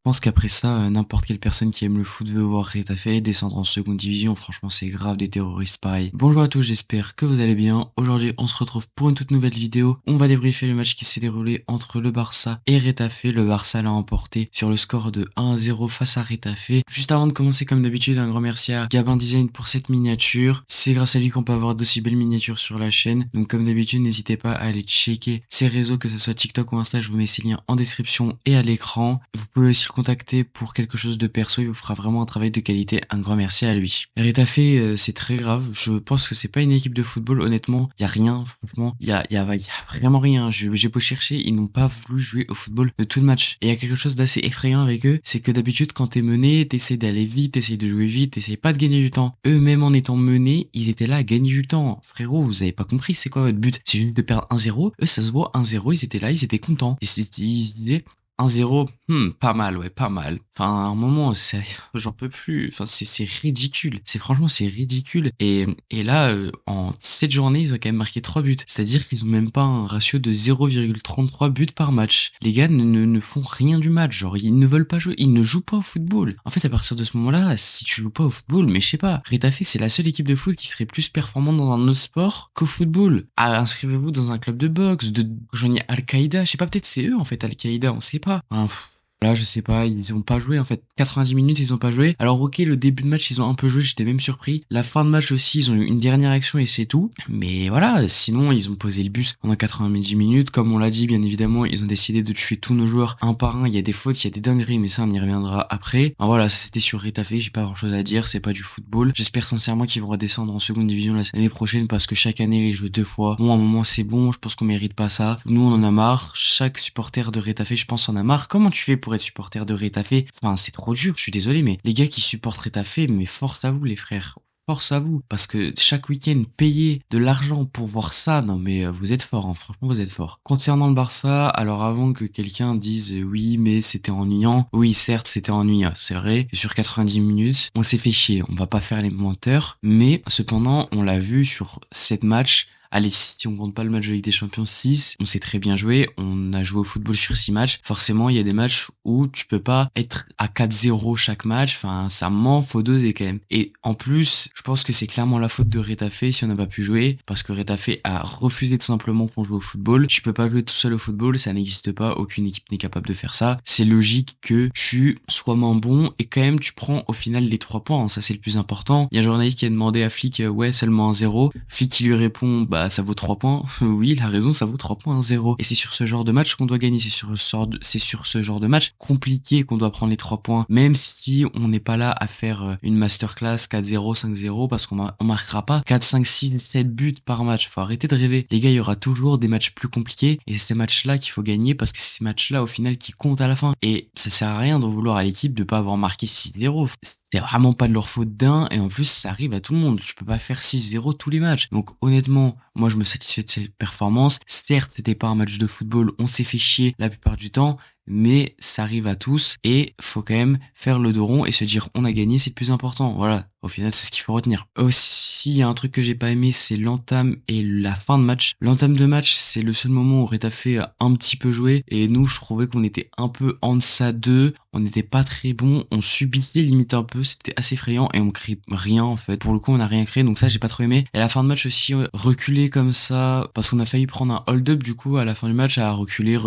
pense qu'après ça, n'importe quelle personne qui aime le foot veut voir Retafe descendre en seconde division. Franchement, c'est grave des terroristes pareils. Bonjour à tous, j'espère que vous allez bien. Aujourd'hui, on se retrouve pour une toute nouvelle vidéo. On va débriefer le match qui s'est déroulé entre le Barça et Retafe. Le Barça l'a emporté sur le score de 1-0 face à Retafe. Juste avant de commencer, comme d'habitude, un grand merci à Gabin Design pour cette miniature. C'est grâce à lui qu'on peut avoir d'aussi belles miniatures sur la chaîne. Donc comme d'habitude, n'hésitez pas à aller checker ses réseaux, que ce soit TikTok ou Insta. Je vous mets ses liens en description et à l'écran. Vous pouvez aussi le contacter pour quelque chose de perso, il vous fera vraiment un travail de qualité. Un grand merci à lui. Retafe, c'est très grave. Je pense que c'est pas une équipe de football, honnêtement. Il y a rien, franchement. Il y a vraiment rien. J'ai beau chercher, ils n'ont pas voulu jouer au football de tout le match. Et il y a quelque chose d'assez effrayant avec eux, c'est que d'habitude, quand t'es mené, t'essaies d'aller vite, t'essaies de jouer vite, t'essaies pas de gagner du temps. Eux-mêmes en étant menés, ils étaient là à gagner du temps. Frérot, vous avez pas compris, c'est quoi votre but? C'est juste de perdre 1-0. Eux, ça se voit 1-0, ils étaient là, ils étaient contents. Ils disaient, 1-0, pas mal, ouais, pas mal. Enfin, à un moment, j'en peux plus. Enfin, c'est ridicule. Franchement, c'est ridicule. Et là, en cette journée, ils ont quand même marqué 3 buts. C'est-à-dire qu'ils ont même pas un ratio de 0,33 buts par match. Les gars ne font rien du match. Genre, ils ne veulent pas jouer. Ils ne jouent pas au football. En fait, à partir de ce moment-là, si tu joues pas au football, mais je sais pas. Retafe, c'est la seule équipe de foot qui serait plus performante dans un autre sport qu'au football. Ah, inscrivez-vous dans un club de boxe, rejoignez Al-Qaïda. Je sais pas, peut-être c'est eux, en fait, Al-Qaïda, on sait pas. Là, je sais pas, ils ont pas joué en fait. 90 minutes, ils ont pas joué. Alors ok, le début de match, ils ont un peu joué, j'étais même surpris. La fin de match aussi, ils ont eu une dernière action et c'est tout. Mais voilà, sinon, ils ont posé le bus pendant 90 minutes. Comme on l'a dit, bien évidemment, ils ont décidé de tuer tous nos joueurs un par un. Il y a des fautes, il y a des dingueries, mais ça, on y reviendra après. Enfin, voilà, ça c'était sur Retafe, j'ai pas grand chose à dire, c'est pas du football. J'espère sincèrement qu'ils vont redescendre en seconde division l'année prochaine parce que chaque année, les jouent 2 fois. Bon, à un moment, c'est bon, je pense qu'on mérite pas ça. Nous, on en a marre. Chaque supporter de Retafe, je pense, en a marre. Comment tu fais pour être supporter de Retafe? Enfin, c'est trop dur, je suis désolé, mais les gars qui supportent Retafe, mais force à vous, les frères. Force à vous, parce que chaque week-end, payer de l'argent pour voir ça, non mais vous êtes fort, hein, franchement vous êtes fort. Concernant le Barça, alors avant que quelqu'un dise oui mais c'était ennuyant, oui certes c'était ennuyant, c'est vrai, sur 90 minutes, on s'est fait chier, on va pas faire les menteurs, mais cependant on l'a vu sur 7 matchs. Allez, si on compte pas le match de Ligue des Champions 6, on s'est très bien joué, on a joué au football sur 6 matchs. Forcément, il y a des matchs où tu peux pas être à 4-0 chaque match, enfin, ça ment, faut doser quand même. Et en plus, je pense que c'est clairement la faute de Retafe si on n'a pas pu jouer, parce que Retafe a refusé tout simplement qu'on joue au football. Tu peux pas jouer tout seul au football, ça n'existe pas, aucune équipe n'est capable de faire ça. C'est logique que tu sois moins bon et quand même tu prends au final les 3 points, hein, ça c'est le plus important. Il y a un journaliste qui a demandé à Flick, ouais, seulement 1-0. Flick qui lui répond, bah ça vaut 3 points. Oui, il a raison, ça vaut 3 points, 1-0. Et c'est sur ce genre de match qu'on doit gagner, c'est sur ce genre de match compliqué qu'on doit prendre les 3 points, même si on n'est pas là à faire une masterclass 4-0, 5-0, parce on marquera pas 4, 5, 6, 7 buts par match. Faut arrêter de rêver. Les gars, il y aura toujours des matchs plus compliqués, et c'est ces matchs-là qu'il faut gagner, parce que c'est ces matchs-là, au final, qui comptent à la fin. Et ça sert à rien de vouloir à l'équipe de pas avoir marqué 6-0. C'est vraiment pas de leur faute d'un, et en plus ça arrive à tout le monde. Tu peux pas faire 6-0 tous les matchs. Donc honnêtement, moi je me satisfais de cette performance. Certes, c'était pas un match de football, on s'est fait chier la plupart du temps, mais ça arrive à tous et faut quand même faire le dos rond et se dire on a gagné, c'est le plus important. Voilà, au final c'est ce qu'il faut retenir. Aussi, il y a un truc que j'ai pas aimé, c'est l'entame et la fin de match. L'entame de match, c'est le seul moment où Retafe a un petit peu joué et nous je trouvais qu'on était un peu en deçà d'eux, on n'était pas très bon, on subissait limite un peu, c'était assez effrayant et on crée rien en fait. Pour le coup on n'a rien créé, donc ça j'ai pas trop aimé. Et à la fin de match aussi, reculer comme ça, parce qu'on a failli prendre un hold-up du coup à la fin du match, à reculer.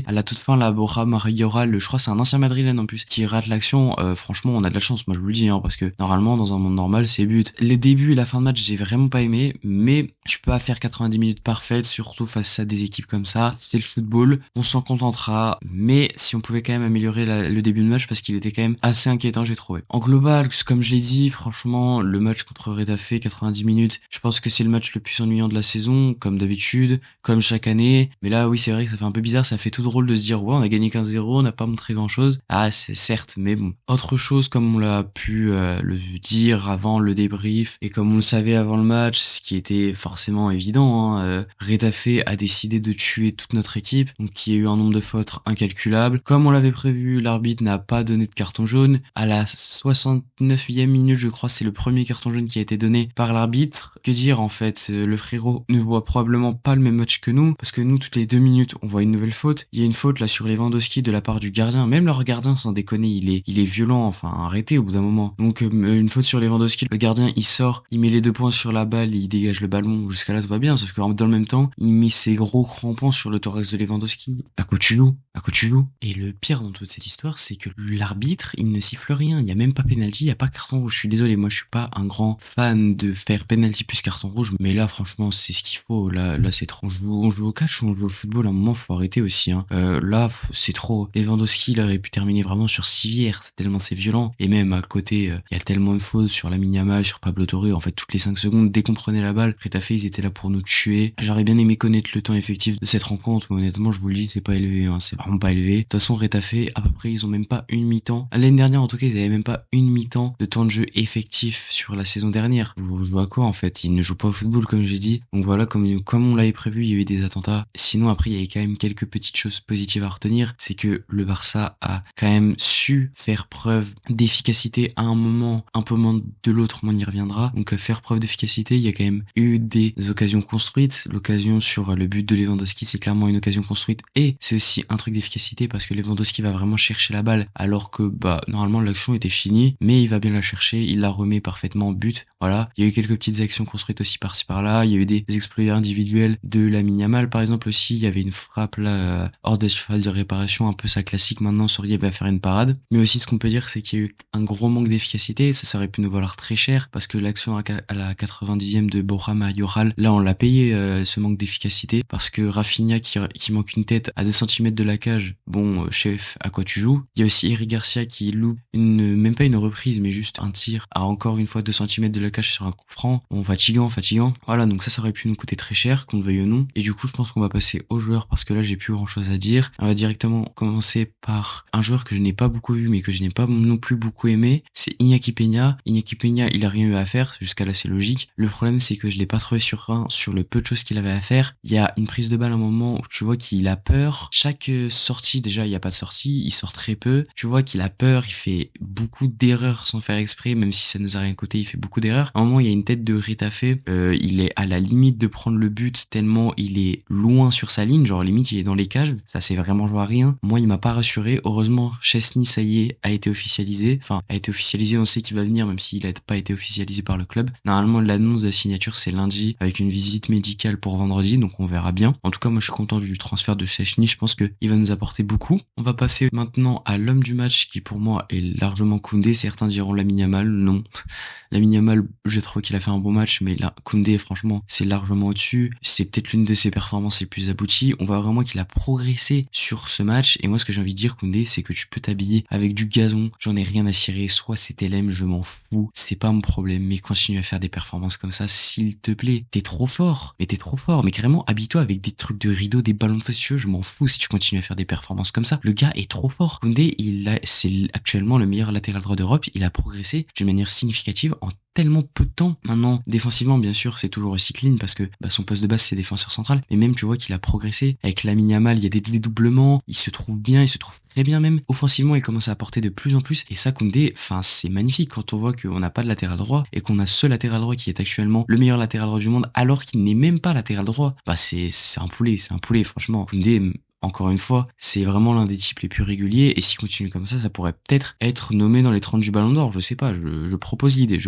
À la toute fin, la Borja Mayoral, je crois c'est un ancien madrilène en plus, qui rate l'action. Franchement on a de la chance, moi je vous le dis, hein, parce que normalement dans un monde normal c'est but. Les débuts et la fin de match j'ai vraiment pas aimé, mais je peux pas faire 90 minutes parfaites, surtout face à des équipes comme ça. C'est le football, on s'en contentera, mais si on pouvait quand même améliorer le début de match parce qu'il était quand même assez inquiétant, j'ai trouvé. En global, comme je l'ai dit, franchement, le match contre Retafe, 90 minutes, je pense que c'est le match le plus ennuyant de la saison, comme d'habitude, comme chaque année. Mais là, oui, c'est vrai que ça fait un peu bizarre, ça fait tout drôle de se dire, ouais, on a gagné 15-0, on n'a pas montré grand chose. Ah, c'est certes, mais bon. Autre chose, comme on l'a pu le dire avant le débrief, et comme on le savait avant le match, ce qui était forcément évident, hein, Retafe a décidé de tuer toute notre équipe, donc il y a eu un nombre de fautes incalculable. Comme on l'avait prévu l'arbitre n'a pas donné de carton jaune. À la 69e minute, je crois, c'est le premier carton jaune qui a été donné par l'arbitre. Que dire en fait, le frérot ne voit probablement pas le même match que nous, parce que nous, toutes les 2 minutes, on voit une nouvelle faute. Il y a une faute là sur Lewandowski de la part du gardien. Même leur gardien, sans déconner, il est violent. Enfin, arrêtez au bout d'un moment. Donc une faute sur Lewandowski, le gardien il sort, il met les 2 points sur la balle, il dégage le ballon. Jusqu'à là, tout va bien. Sauf que dans le même temps, il met ses gros crampons sur le thorax de Lewandowski. À quoi tu joues? À quoi tu joues? Et le pire dans toute cette histoire, c'est que l'arbitre, il ne siffle rien. Il y a même pas penalty, il y a pas carton rouge. Je suis désolé, moi je suis pas un grand fan de faire penalty plus carton rouge, mais là franchement c'est ce qu'il faut. Là c'est trop. On joue au catch ou on joue au football? À un moment faut arrêter aussi. Hein. Là c'est trop. Lewandowski il aurait pu terminer vraiment sur civière tellement c'est violent. Et même à côté, il y a tellement de fautes sur Lamine Yamal, sur Pablo Torre. En fait toutes les 5 secondes, dès qu'on prenait la balle, Retafe ils étaient là pour nous tuer. J'aurais bien aimé connaître le temps effectif de cette rencontre, mais honnêtement je vous le dis c'est pas élevé. Hein. C'est vraiment pas élevé. De toute façon Retafe à peu près ils ont même pas une mi-temps. L'année dernière en tout cas ils avaient même pas une mi-temps de temps de jeu effectif sur la saison dernière. Vous jouez à quoi en fait? Ils ne jouent pas au football comme j'ai dit. Donc voilà, comme on l'avait prévu, il y a eu des attentats. Sinon après il y avait quand même quelques petites choses positives à retenir. C'est que le Barça a quand même su faire preuve d'efficacité à un moment, un peu moins de l'autre, on y reviendra. Donc faire preuve d'efficacité, il y a quand même eu des occasions construites. L'occasion sur le but de Lewandowski, c'est clairement une occasion construite et c'est aussi un truc d'efficacité parce que Lewandowski va vraiment chercher la balle alors que normalement l'action était finie, mais il va bien la chercher, il la remet parfaitement en but. Voilà, il y a eu quelques petites actions construites aussi par-ci par-là, il y a eu des exploits individuels de Lamine Yamal par exemple aussi, il y avait une frappe là hors de phase de réparation, un peu sa classique maintenant, Sorier va faire une parade. Mais aussi ce qu'on peut dire c'est qu'il y a eu un gros manque d'efficacité, ça aurait pu nous valoir très cher parce que l'action à la 90e de Borja Mayoral, là on l'a payé ce manque d'efficacité parce que Rafinha qui manque une tête à 2 centimètres de la cage, bon chef, à quoi tu joues? Il y a aussi Eric Garcia qui loupe même pas une reprise mais juste un tir à encore une fois 2 centimètres de la cage sur un coup franc. Bon, fatigant. Voilà, donc ça aurait pu nous coûter très cher, qu'on le veuille ou non. Et du coup, je pense qu'on va passer aux joueurs parce que là, j'ai plus grand chose à dire. On va directement commencer par un joueur que je n'ai pas beaucoup vu mais que je n'ai pas non plus beaucoup aimé. C'est Iñaki Peña. Iñaki Peña, il a rien eu à faire. Jusqu'à là, c'est logique. Le problème, c'est que je l'ai pas trouvé sur le peu de choses qu'il avait à faire. Il y a une prise de balle à un moment où tu vois qu'il a peur. Chaque sortie, déjà, il n'y a pas de sortie. Il sort très peu. Tu vois qu'il a peur. Il fait beaucoup d'erreurs sans faire exprès, même si ça nous a rien coûté, il fait beaucoup d'erreurs. À un moment, il y a une tête de Retafe, il est à la limite de prendre le but tellement il est loin sur sa ligne, genre limite il est dans les cages, ça c'est vraiment joué à rien. Moi, il m'a pas rassuré. Heureusement, Chesney, ça y est, a été officialisé. Enfin, a été officialisé, on sait qu'il va venir, même s'il a pas été officialisé par le club. Normalement, l'annonce de la signature, c'est lundi, avec une visite médicale pour vendredi, donc on verra bien. En tout cas, moi, je suis content du transfert de Chesney, je pense que il va nous apporter beaucoup. On va passer maintenant à l'homme du match, qui pour moi est largement Koundé. Certains diront Lamine Yamal, non. Lamine Yamal, je trouve qu'il a fait un bon match, mais là, Koundé, franchement, c'est largement au-dessus. C'est peut-être l'une de ses performances les plus abouties. On voit vraiment qu'il a progressé sur ce match. Et moi, ce que j'ai envie de dire, Koundé, c'est que tu peux t'habiller avec du gazon. J'en ai rien à cirer. Soit c'est LM, je m'en fous. C'est pas mon problème. Mais continue à faire des performances comme ça, s'il te plaît. T'es trop fort. Mais t'es trop fort. Mais carrément, habille-toi avec des trucs de rideau, des ballons de fessieux. Je m'en fous si tu continues à faire des performances comme ça. Le gars est trop fort. Koundé, c'est actuellement le meilleur latéral droit d'Europe. Il a progressé d'une manière significative en tellement peu de temps. Maintenant, défensivement, bien sûr, c'est toujours aussi clean parce que son poste de base, c'est défenseur central. Mais même, tu vois qu'il a progressé. Avec Lamine Yamal, il y a des dédoublements. Il se trouve bien, il se trouve très bien même. Offensivement, il commence à apporter de plus en plus. Et ça, Koundé, c'est magnifique quand on voit qu'on n'a pas de latéral droit et qu'on a ce latéral droit qui est actuellement le meilleur latéral droit du monde alors qu'il n'est même pas latéral droit. C'est un poulet, franchement. Koundé, encore une fois, c'est vraiment l'un des types les plus réguliers et s'il continue comme ça pourrait peut-être être nommé dans les 30 du Ballon d'Or, je sais pas, je propose l'idée.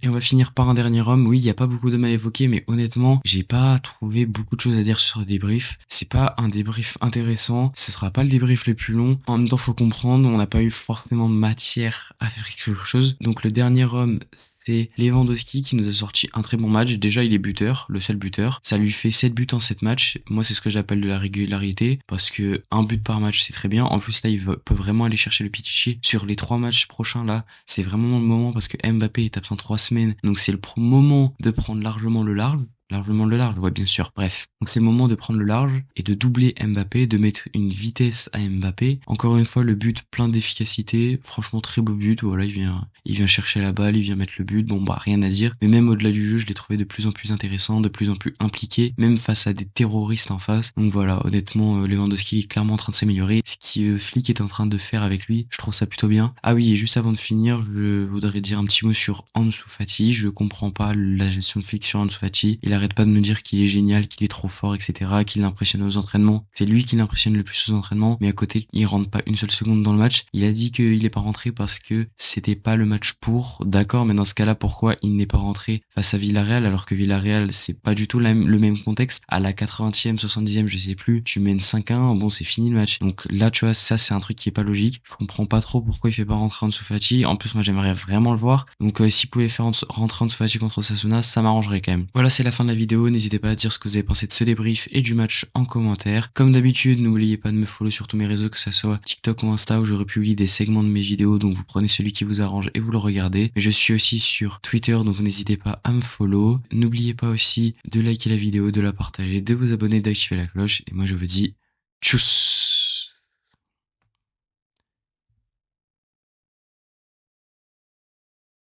Et on va finir par un dernier homme. Oui, il y a pas beaucoup d'hommes à évoquer, mais honnêtement, j'ai pas trouvé beaucoup de choses à dire sur le débrief. C'est pas un débrief intéressant, ce sera pas le débrief le plus long. En même temps, faut comprendre, on n'a pas eu forcément matière à faire quelque chose. Donc le dernier homme, c'est Lewandowski qui nous a sorti un très bon match. Déjà, il est buteur, le seul buteur. Ça lui fait 7 buts en 7 matchs. Moi, c'est ce que j'appelle de la régularité parce que un but par match, c'est très bien. En plus, là, peut vraiment aller chercher le Pichichi sur les 3 matchs prochains. Là, c'est vraiment le moment parce que Mbappé est absent 3 semaines. Donc, c'est le moment de prendre largement le large. largement le large, ouais bien sûr. Bref, donc c'est le moment de prendre le large et de doubler Mbappé, de mettre une vitesse à Mbappé. Encore une fois, le but plein d'efficacité, franchement très beau but. Voilà, il vient chercher la balle, il vient mettre le but. Bon bah rien à dire. Mais même au-delà du jeu, je l'ai trouvé de plus en plus intéressant, de plus en plus impliqué, même face à des terroristes en face. Donc voilà, honnêtement, Lewandowski est clairement en train de s'améliorer. Ce qui Flick est en train de faire avec lui, je trouve ça plutôt bien. Ah oui, et juste avant de finir, je voudrais dire un petit mot sur Ansu Fati. Je comprends pas la gestion de Flick sur Ansu Fati. Il arrête pas de me dire qu'il est génial, qu'il est trop fort, etc., qu'il l'impressionne aux entraînements. C'est lui qui l'impressionne le plus aux entraînements, mais à côté, il rentre pas une seule seconde dans le match. Il a dit qu'il est pas rentré parce que c'était pas le match pour. D'accord, mais dans ce cas-là, pourquoi il n'est pas rentré face à Villarreal alors que Villarreal, c'est pas du tout le même contexte. À la 80e, 70e, je sais plus, tu mènes 5-1, bon, c'est fini le match. Donc là, tu vois, ça, c'est un truc qui est pas logique. Je comprends pas trop pourquoi il fait pas rentrer Ansu Fati. En plus, moi, j'aimerais vraiment le voir. Donc, s'il pouvait faire rentrer Ansu Fati contre Osasuna, ça m'arrangerait quand même. Voilà, c'est la fin de la vidéo. N'hésitez pas à dire ce que vous avez pensé de ce débrief et du match en commentaire. Comme d'habitude, n'oubliez pas de me follow sur tous mes réseaux, que ce soit TikTok ou Insta, où je republie des segments de mes vidéos. Donc, vous prenez celui qui vous arrange et vous le regardez. Mais je suis aussi sur Twitter, donc n'hésitez pas à me follow. N'oubliez pas aussi de liker la vidéo, de la partager, de vous abonner, d'activer la cloche. Et moi, je vous dis tchuss!